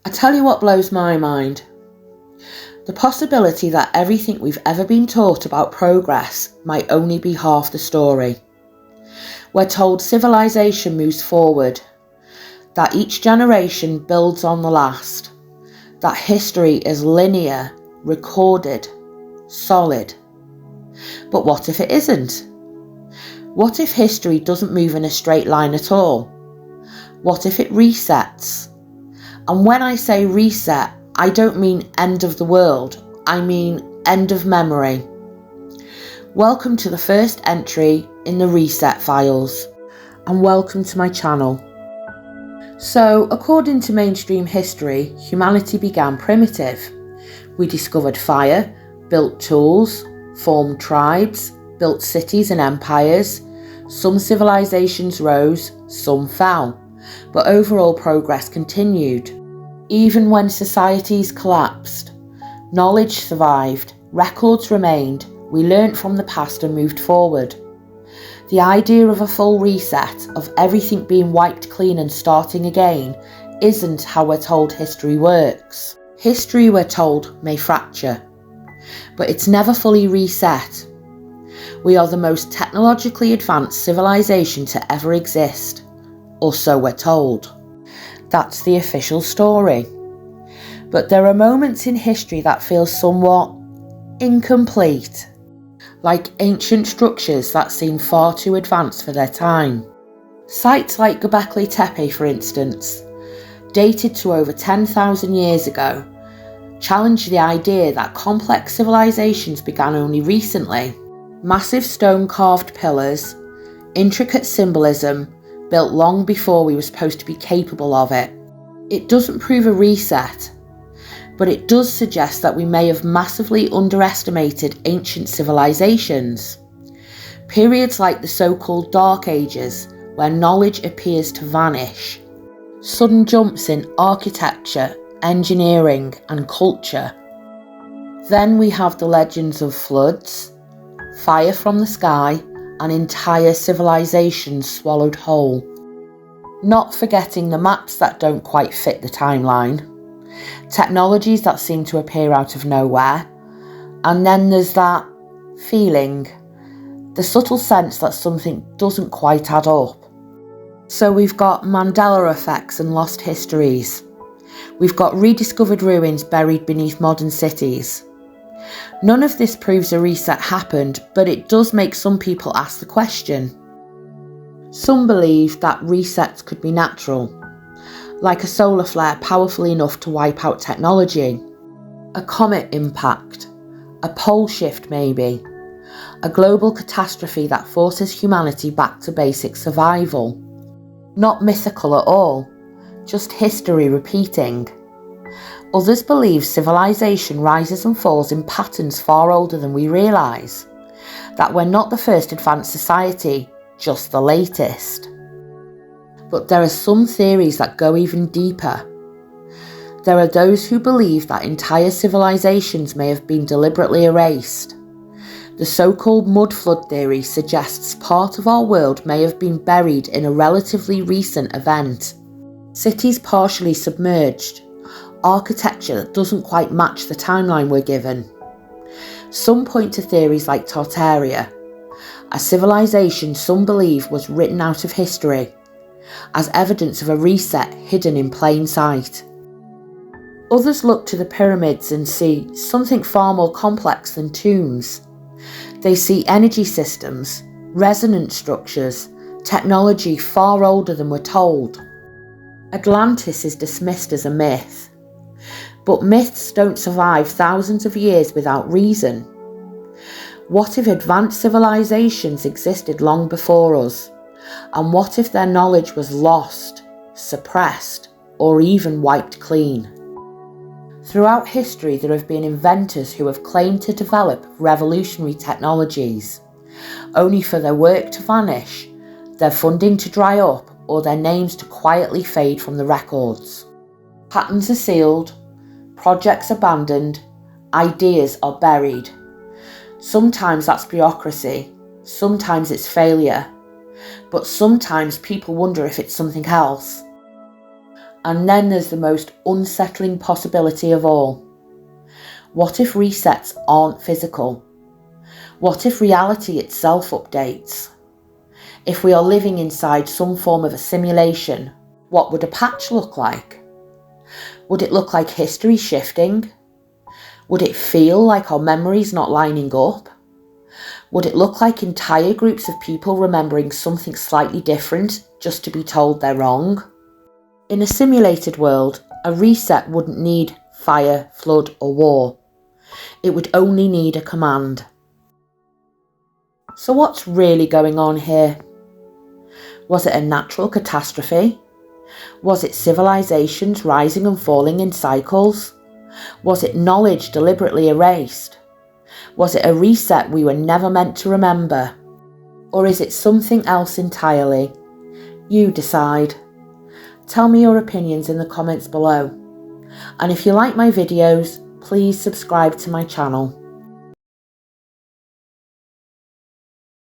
I tell you what blows my mind. The possibility that everything we've ever been taught about progress might only be half the story. We're told civilization moves forward, that each generation builds on the last, that history is linear, recorded, solid. But what if it isn't? What if history doesn't move in a straight line at all? What if it resets? And when I say reset, I don't mean end of the world, I mean end of memory. Welcome to the first entry in the Reset Files, and welcome to my channel. So, according to mainstream history, humanity began primitive. We discovered fire, built tools, formed tribes, built cities and empires. Some civilizations rose, some fell, but overall progress continued. Even when societies collapsed, knowledge survived, records remained, we learnt from the past and moved forward. The idea of a full reset, of everything being wiped clean and starting again, isn't how we're told history works. History, we're told, may fracture, but it's never fully reset. We are the most technologically advanced civilization to ever exist, or so we're told. That's the official story. But there are moments in history that feel somewhat incomplete, like ancient structures that seem far too advanced for their time. Sites like Göbekli Tepe, for instance, dated to over 10,000 years ago, challenge the idea that complex civilizations began only recently. Massive stone carved pillars, intricate symbolism, built long before we were supposed to be capable of it. It doesn't prove a reset, but it does suggest that we may have massively underestimated ancient civilizations. Periods like the so-called Dark Ages, where knowledge appears to vanish. Sudden jumps in architecture, engineering and culture. Then we have the legends of floods, fire from the sky, and entire civilizations swallowed whole. Not forgetting the maps that don't quite fit the timeline, technologies that seem to appear out of nowhere, and then there's that feeling, the subtle sense that something doesn't quite add up. So we've got Mandela effects and lost histories. We've got rediscovered ruins buried beneath modern cities. None of this proves a reset happened, but it does make some people ask the question. Some believe that resets could be natural, like a solar flare powerful enough to wipe out technology, a comet impact, a pole shift maybe, a global catastrophe that forces humanity back to basic survival. Not mythical at all, just history repeating. Others believe civilization rises and falls in patterns far older than we realise, that we're not the first advanced society, just the latest. But there are some theories that go even deeper. There are those who believe that entire civilizations may have been deliberately erased. The so-called mud flood theory suggests part of our world may have been buried in a relatively recent event. Cities partially submerged, architecture that doesn't quite match the timeline we're given. Some point to theories like Tartaria, a civilization some believe was written out of history, as evidence of a reset hidden in plain sight. Others look to the pyramids and see something far more complex than tombs. They see energy systems, resonance structures, technology far older than we're told. Atlantis is dismissed as a myth, but myths don't survive thousands of years without reason. What if advanced civilizations existed long before us? And what if their knowledge was lost, suppressed, or even wiped clean? Throughout history, there have been inventors who have claimed to develop revolutionary technologies, only for their work to vanish, their funding to dry up, or their names to quietly fade from the records. Patents are sealed, projects abandoned, ideas are buried. Sometimes that's bureaucracy, sometimes it's failure, but sometimes people wonder if it's something else. And then there's the most unsettling possibility of all. What if resets aren't physical? What if reality itself updates? If we are living inside some form of a simulation, what would a patch look like? Would it look like history shifting? Would it feel like our memories not lining up? Would it look like entire groups of people remembering something slightly different just to be told they're wrong? In a simulated world, a reset wouldn't need fire, flood, or war. It would only need a command. So what's really going on here? Was it a natural catastrophe? Was it civilizations rising and falling in cycles? Was it knowledge deliberately erased? Was it a reset we were never meant to remember? Or is it something else entirely? You decide. Tell me your opinions in the comments below. And if you like my videos, please subscribe to my channel.